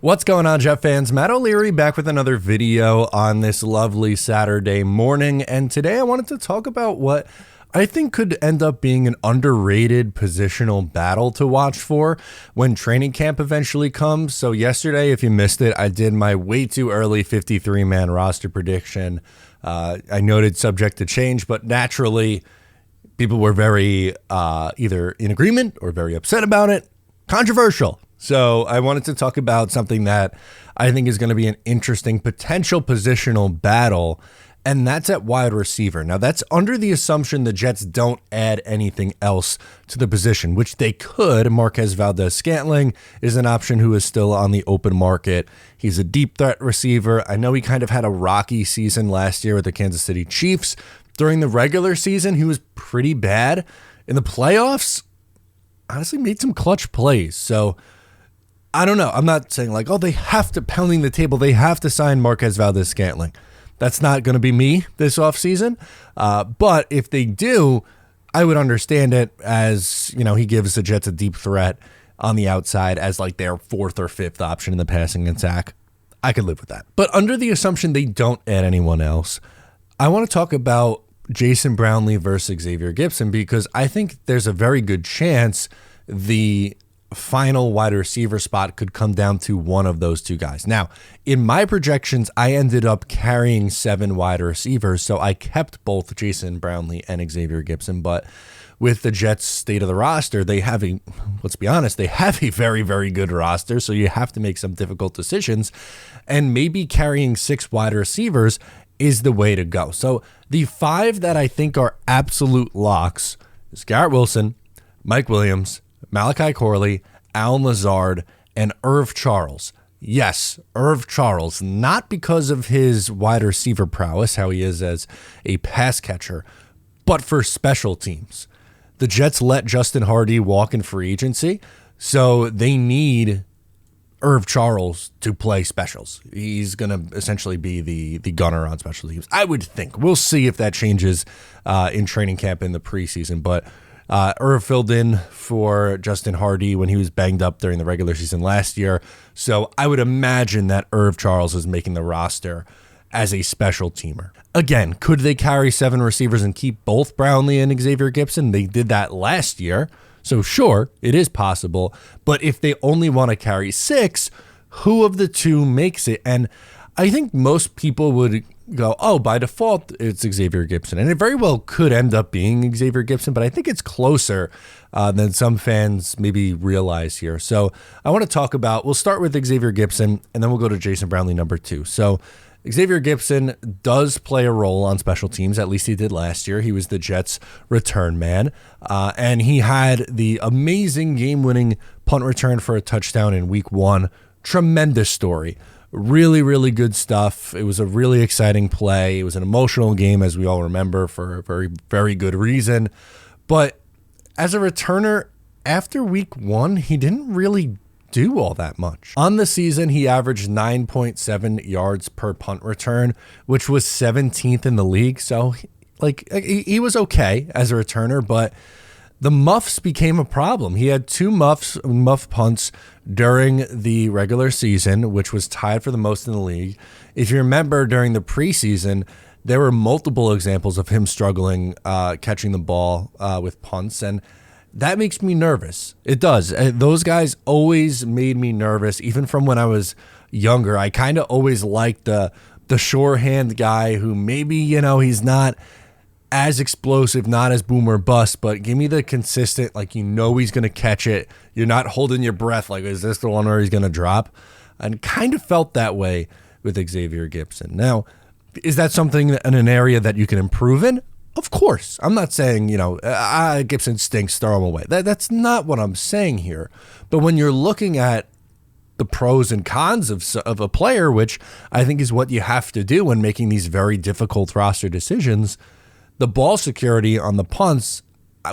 What's going on, Jet fans? Matt O'Leary back with another video on this lovely Saturday morning, and today I wanted to talk about what I think could end up being an underrated positional battle to watch for when training camp eventually comes. So yesterday, if you missed it, I did my way too early 53-man roster prediction. I noted subject to change, but naturally, people were very either in agreement or very upset about it. Controversial. So I wanted to talk about something that I think is going to be an interesting potential positional battle, and that's at wide receiver. Now, that's under the assumption the Jets don't add anything else to the position, which they could. Marquez Valdes-Scantling is an option who is still on the open market. He's a deep threat receiver. I know he kind of had a rocky season last year with the Kansas City Chiefs. During the regular season, he was pretty bad. In the playoffs, honestly made some clutch plays. So I don't know. I'm not saying like, oh, they have to pounding the table. They have to sign Marquez Valdes-Scantling. That's not going to be me this offseason. But if they do, I would understand it as, you know, he gives the Jets a deep threat on the outside as like their fourth or fifth option in the passing attack. I could live with that. But under the assumption they don't add anyone else, I want to talk about Jason Brownlee versus Xavier Gipson, because I think there's a very good chance the final wide receiver spot could come down to one of those two guys. Now, in my projections, I ended up carrying 7 wide receivers, so I kept both Jason Brownlee and Xavier Gipson, but with the Jets' state of the roster, they have let's be honest, they have a very, very good roster, so you have to make some difficult decisions, and maybe carrying 6 wide receivers is the way to go. So the 5 that I think are absolute locks is Garrett Wilson, Mike Williams, Malachi Corley, Allen Lazard, and Irv Charles. Yes, Irv Charles, not because of his wide receiver prowess, how he is as a pass catcher, but for special teams. The Jets let Justin Hardy walk in free agency, so they need Irv Charles to play specials. He's going to essentially be the gunner on special teams, I would think. We'll see if that changes in training camp in the preseason, but Irv filled in for Justin Hardy when he was banged up during the regular season last year. So I would imagine that Irv Charles is making the roster as a special teamer. Again, could they carry 7 receivers and keep both Brownlee and Xavier Gipson? They did that last year. So sure, it is possible. But if they only want to carry 6, who of the two makes it? And I think most people would go, oh, by default, it's Xavier Gipson. And it very well could end up being Xavier Gipson, but I think it's closer than some fans maybe realize here. So I want to talk about, we'll start with Xavier Gipson, and then we'll go to Jason Brownlee, number 2. So Xavier Gipson does play a role on special teams. At least he did last year. He was the Jets' return man, and he had the amazing game-winning punt return for a touchdown in week 1. Tremendous story. Really, really good stuff. It was a really exciting play. It was an emotional game, as we all remember, for a very, very good reason. But as a returner, after week 1, he didn't really do all that much. On the season, he averaged 9.7 yards per punt return, which was 17th in the league. So, he was okay as a returner, but the muffs became a problem. He had 2 muff punts during the regular season, which was tied for the most in the league. If you remember, during the preseason, there were multiple examples of him struggling catching the ball with punts, and that makes me nervous. It does. Those guys always made me nervous, even from when I was younger. I kind of always liked the sure-hand guy who maybe, he's not as explosive, not as boom or bust, but give me the consistent, he's going to catch it. You're not holding your breath like, is this the one where he's going to drop? And kind of felt that way with Xavier Gipson. Now, is that something in an area that you can improve in? Of course. I'm not saying, Gipson stinks, throw him away. That's not what I'm saying here. But when you're looking at the pros and cons of a player, which I think is what you have to do when making these very difficult roster decisions, the ball security on the punts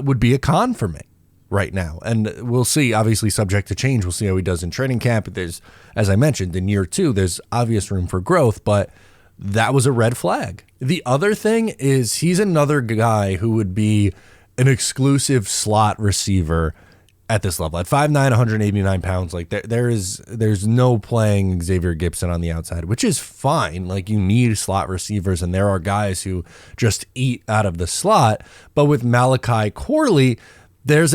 would be a con for me right now. And we'll see, obviously subject to change. We'll see how he does in training camp. There's, as I mentioned, in year 2, there's obvious room for growth, but that was a red flag. The other thing is he's another guy who would be an exclusive slot receiver at this level. At 5'9", 189 pounds, like there's no playing Xavier Gipson on the outside, which is fine. Like, you need slot receivers, and there are guys who just eat out of the slot. But with Malachi Corley, there's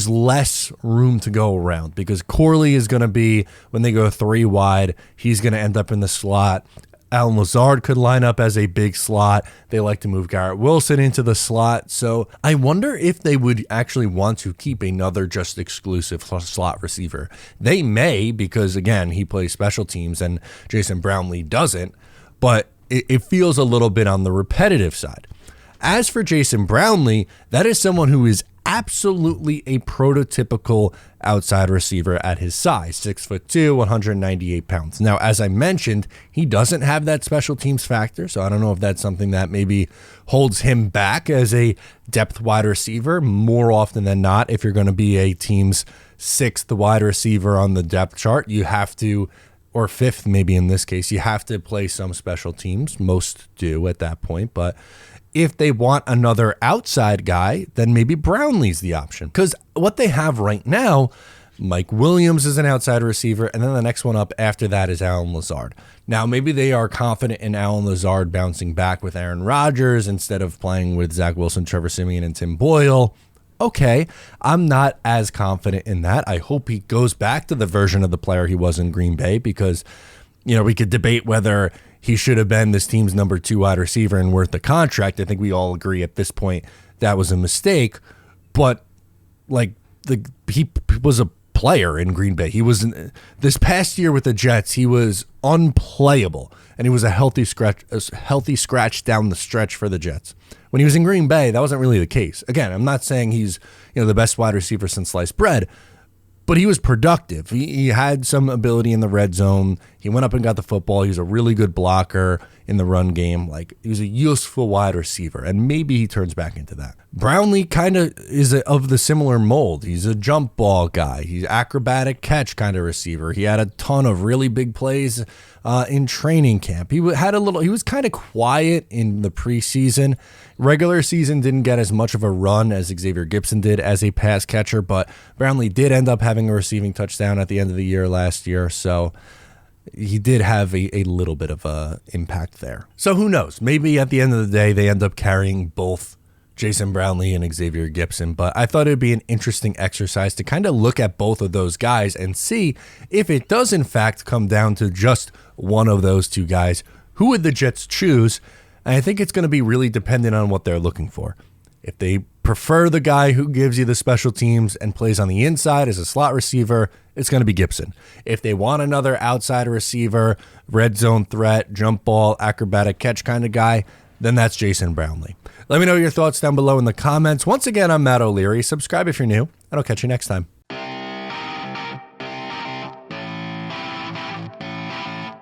less room to go around, because Corley is going to be, when they go 3 wide, he's going to end up in the slot. Allen Lazard could line up as a big slot. They like to move Garrett Wilson into the slot. So I wonder if they would actually want to keep another just exclusive slot receiver. They may, because again, he plays special teams and Jason Brownlee doesn't, but it feels a little bit on the repetitive side. As for Jason Brownlee, that is someone who is absolutely a prototypical outside receiver at his size, 6'2", 198 pounds. Now, as I mentioned, he doesn't have that special teams factor, so I don't know if that's something that maybe holds him back as a depth wide receiver. More often than not, if you're going to be a team's 6th wide receiver on the depth chart, you have to, or 5th maybe in this case, you have to play some special teams. Most do at that point, but if they want another outside guy, then maybe Brownlee's the option. Because what they have right now, Mike Williams is an outside receiver, and then the next one up after that is Allen Lazard. Now, maybe they are confident in Allen Lazard bouncing back with Aaron Rodgers instead of playing with Zach Wilson, Trevor Siemian, and Tim Boyle. Okay, I'm not as confident in that. I hope he goes back to the version of the player he was in Green Bay, because, you know, we could debate whether he should have been this team's number 2 wide receiver and worth the contract. I think we all agree at this point that was a mistake. But like, he was a player in Green Bay. He was this past year with the Jets. He was unplayable, and he was a healthy scratch down the stretch for the Jets. When he was in Green Bay, that wasn't really the case. Again, I'm not saying he's, you know, the best wide receiver since sliced bread, but he was productive. He had some ability in the red zone. He went up and got the football. He was a really good blocker in the run game. Like, he was a useful wide receiver, and maybe he turns back into that. Brownlee kind of is of the similar mold. He's a jump ball guy. He's acrobatic catch kind of receiver. He had a ton of really big plays in training camp. He was kind of quiet in the preseason. Regular season didn't get as much of a run as Xavier Gipson did as a pass catcher, but Brownlee did end up having a receiving touchdown at the end of the year last year, so he did have a little bit of a impact there. So who knows? Maybe at the end of the day, they end up carrying both Jason Brownlee and Xavier Gipson, but I thought it'd be an interesting exercise to kind of look at both of those guys and see if it does in fact come down to just one of those two guys. Who would the Jets choose? And I think it's going to be really dependent on what they're looking for. If they prefer the guy who gives you the special teams and plays on the inside as a slot receiver, it's going to be Gibson. If they want another outside receiver, red zone threat, jump ball, acrobatic catch kind of guy, then that's Jason Brownlee. Let me know your thoughts down below in the comments. Once again, I'm Matt O'Leary. Subscribe if you're new, and I'll catch you next time.